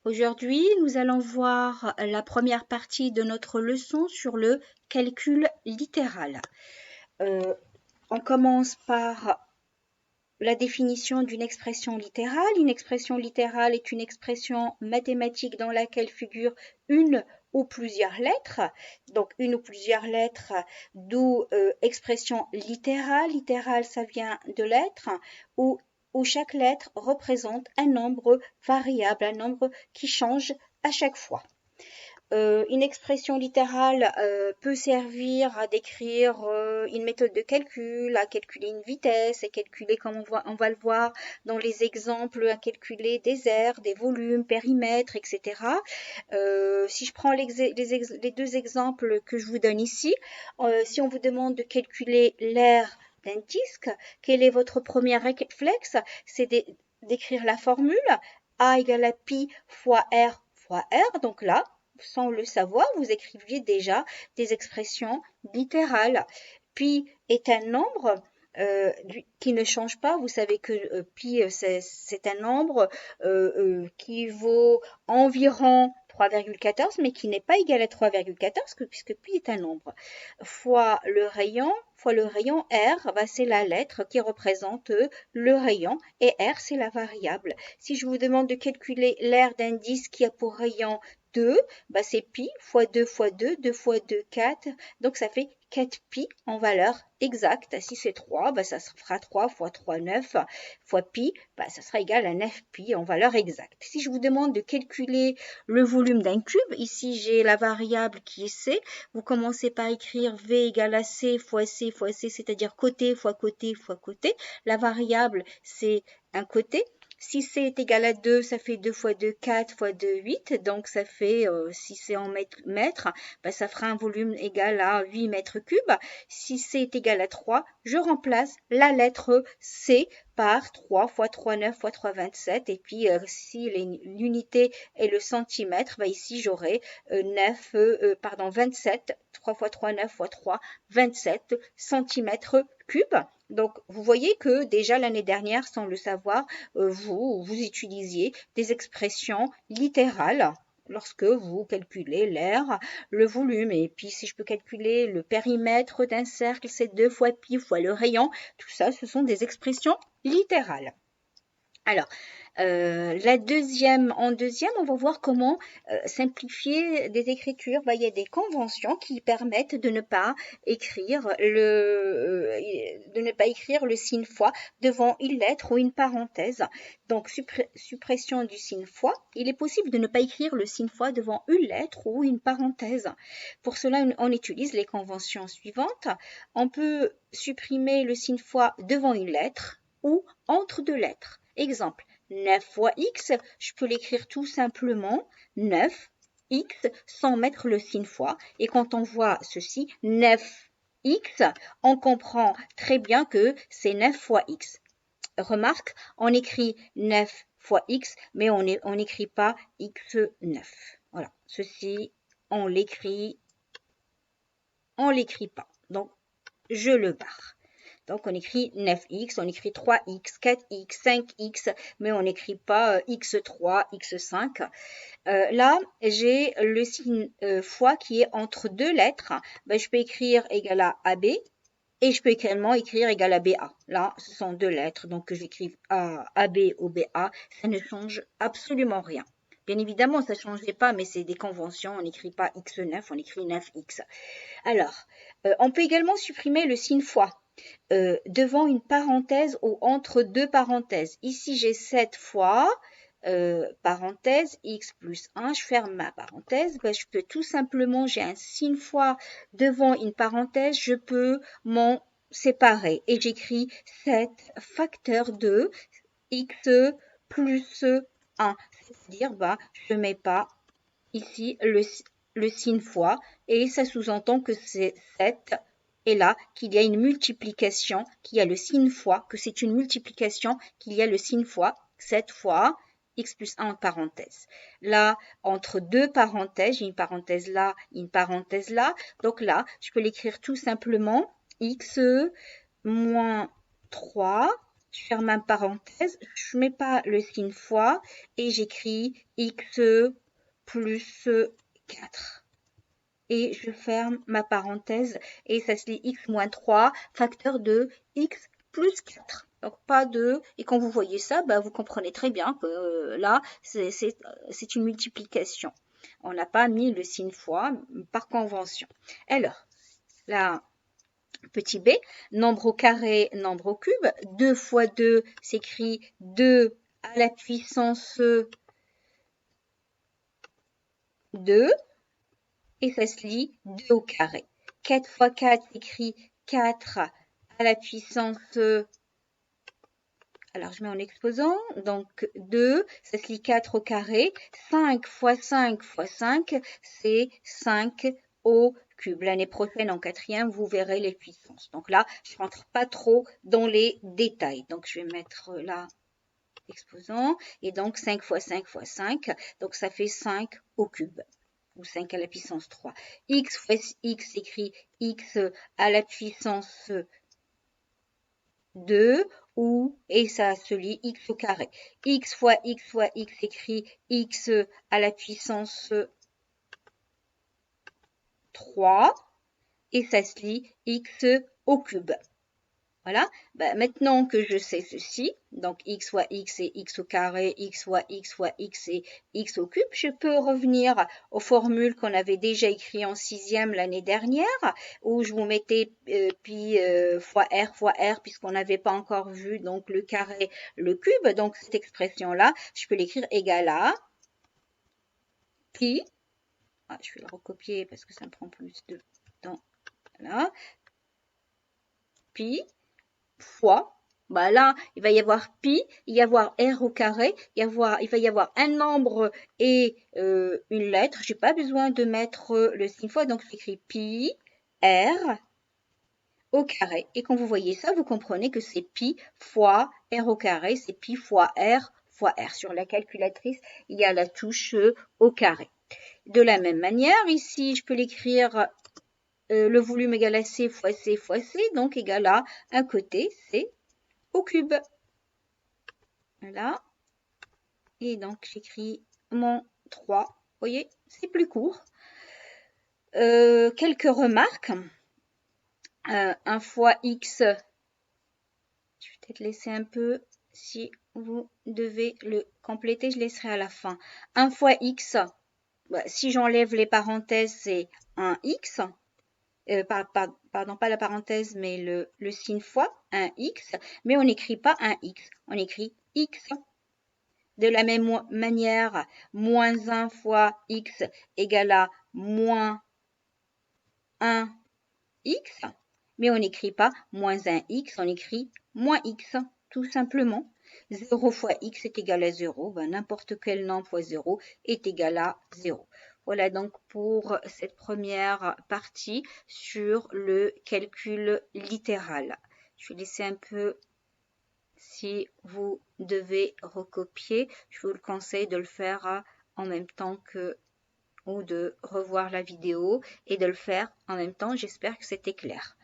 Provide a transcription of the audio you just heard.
Aujourd'hui, nous allons voir la première partie de notre leçon sur le calcul littéral. On commence par la définition d'une expression littérale. Une expression littérale est une expression mathématique dans laquelle figure une ou plusieurs lettres. Donc une ou plusieurs lettres, d'où expression littérale. Littérale, ça vient de lettres, où chaque lettre représente un nombre variable, un nombre qui change à chaque fois. Une expression littérale peut servir à décrire une méthode de calcul, à calculer une vitesse, à calculer, comme on va le voir dans les exemples, à calculer des aires, des volumes, périmètres, etc. Si je prends les deux exemples que je vous donne ici, si on vous demande de calculer l'aire d'un disque, quel est votre premier réflexe? C'est d'écrire la formule A égale à pi fois R. Donc là, sans le savoir, vous écriviez déjà des expressions littérales. Pi est un nombre qui ne change pas. Vous savez que pi, c'est un nombre qui vaut environ 3,14, mais qui n'est pas égal à 3,14, puisque pi est un nombre. Fois le rayon R, c'est la lettre qui représente le rayon, et R, c'est la variable. Si je vous demande de calculer l'aire d'un disque qui a pour rayon 2, c'est pi fois 2 fois 2, 2 fois 2, 4. Donc ça fait 4 pi en valeur exacte. Si c'est 3, ça fera 3 fois 3, 9 fois pi, ça sera égal à 9 pi en valeur exacte. Si je vous demande de calculer le volume d'un cube, ici j'ai la variable qui est C. Vous commencez par écrire V égale à C fois C fois C, c'est-à-dire côté fois côté fois côté. La variable, c'est un côté. Si C est égal à 2, ça fait 2 fois 2, 4 fois 2, 8. Donc, ça fait, si c'est en mètres, ça fera un volume égal à 8 mètres cubes. Si C est égal à 3, je remplace la lettre C par 3 fois 3, 9 fois 3, 27. Et puis, si l'unité est le centimètre, ici, j'aurai 27. 3 fois 3, 9 fois 3, 27 centimètres cubes. Donc, vous voyez que déjà l'année dernière, sans le savoir, vous utilisiez des expressions littérales lorsque vous calculez l'aire, le volume. Et puis, si je peux calculer le périmètre d'un cercle, c'est 2 fois pi fois le rayon. Tout ça, ce sont des expressions littérales. Alors, en deuxième, on va voir comment simplifier des écritures. Il y a des conventions qui permettent de ne pas écrire le signe fois devant une lettre ou une parenthèse. Donc, suppression du signe fois. Il est possible de ne pas écrire le signe fois devant une lettre ou une parenthèse. Pour cela, on utilise les conventions suivantes. On peut supprimer le signe fois devant une lettre ou entre deux lettres. Exemple, 9 fois x, je peux l'écrire tout simplement 9x sans mettre le signe fois. Et quand on voit ceci, 9x, on comprend très bien que c'est 9 fois x. Remarque, on écrit 9 fois x, mais on n'écrit pas x9. Voilà, ceci, on l'écrit pas. Donc, je le barre. Donc, on écrit 9x, on écrit 3x, 4x, 5x, mais on n'écrit pas x3, x5. Là, j'ai le signe fois qui est entre deux lettres. Je peux écrire égal à AB et je peux également écrire égal à BA. Là, ce sont deux lettres, donc que j'écrive AB ou BA, ça ne change absolument rien. Bien évidemment, ça ne changeait pas, mais c'est des conventions. On n'écrit pas x9, on écrit 9x. Alors, on peut également supprimer le signe fois. Devant une parenthèse ou entre deux parenthèses. Ici, j'ai 7 fois, parenthèse, x plus 1, je ferme ma parenthèse. Je peux tout simplement, j'ai un signe fois devant une parenthèse, je peux m'en séparer. Et j'écris 7 facteur de x plus 1. C'est-à-dire, je ne mets pas ici le signe fois et ça sous-entend que c'est 7 et là qu'il y a une multiplication, qu'il y a le signe fois, que c'est une multiplication, qu'il y a le signe fois, 7 fois x plus 1 en parenthèse. Là, entre deux parenthèses, j'ai une parenthèse là, une parenthèse là. Donc là, je peux l'écrire tout simplement x moins 3 je ferme une parenthèse, je ne mets pas le signe fois et j'écris x plus 4. Et je ferme ma parenthèse et ça se lit x moins 3 facteur de x plus 4. Donc pas de, et quand vous voyez ça, bah, vous comprenez très bien que là, c'est une multiplication. On n'a pas mis le signe fois par convention. Alors, là, petit b, nombre au carré, nombre au cube. 2 fois 2 s'écrit 2 à la puissance 2. Et ça se lit 2 au carré. 4 fois 4 s'écrit 4 à la puissance, alors je mets en exposant, donc 2, ça se lit 4 au carré. 5 fois 5 fois 5, c'est 5 au cube. L'année prochaine, en quatrième, vous verrez les puissances. Donc là, je ne rentre pas trop dans les détails. Donc je vais mettre là, exposant, et donc 5 fois 5 fois 5, donc ça fait 5 au cube. Ou 5 à la puissance 3. X fois x s'écrit x à la puissance 2, ou, et ça se lit x au carré. X fois x s'écrit x à la puissance 3, et ça se lit x au cube. Voilà, ben, maintenant que je sais ceci, donc x fois x et x au carré, x fois x et x au cube, je peux revenir aux formules qu'on avait déjà écrites en sixième l'année dernière, où je vous mettais pi fois r, puisqu'on n'avait pas encore vu donc le carré, le cube. Donc cette expression-là, je peux l'écrire égale à pi, je vais le recopier parce que ça me prend plus de temps, voilà, pi fois, bah là, il va y avoir pi, il va y avoir r au carré, il va y avoir un nombre et une lettre. Je n'ai pas besoin de mettre le signe fois, donc j'écris pi, r au carré. Et quand vous voyez ça, vous comprenez que c'est pi fois r au carré, c'est pi fois r fois r. Sur la calculatrice, il y a la touche au carré. De la même manière, ici, je peux l'écrire le volume égale à c fois c fois c, donc égal à un côté, c au cube. Voilà. Et donc, j'écris mon 3. Vous voyez, c'est plus court. Quelques remarques. 1 fois x, je vais peut-être laisser un peu, si vous devez le compléter, je laisserai à la fin. 1 fois x, bah, si j'enlève les parenthèses, c'est un x. Pardon, pas la parenthèse, mais le signe fois, un x, mais on n'écrit pas un x, on écrit x. De la même manière, moins 1 fois x égale à moins 1x, mais on n'écrit pas moins 1x, on écrit moins x, tout simplement. 0 fois x est égal à 0, ben, n'importe quel nombre fois 0 est égal à 0. Voilà donc pour cette première partie sur le calcul littéral. Je vais laisser un peu, si vous devez recopier, je vous le conseille de le faire en même temps que, ou de revoir la vidéo et de le faire en même temps. J'espère que c'était clair.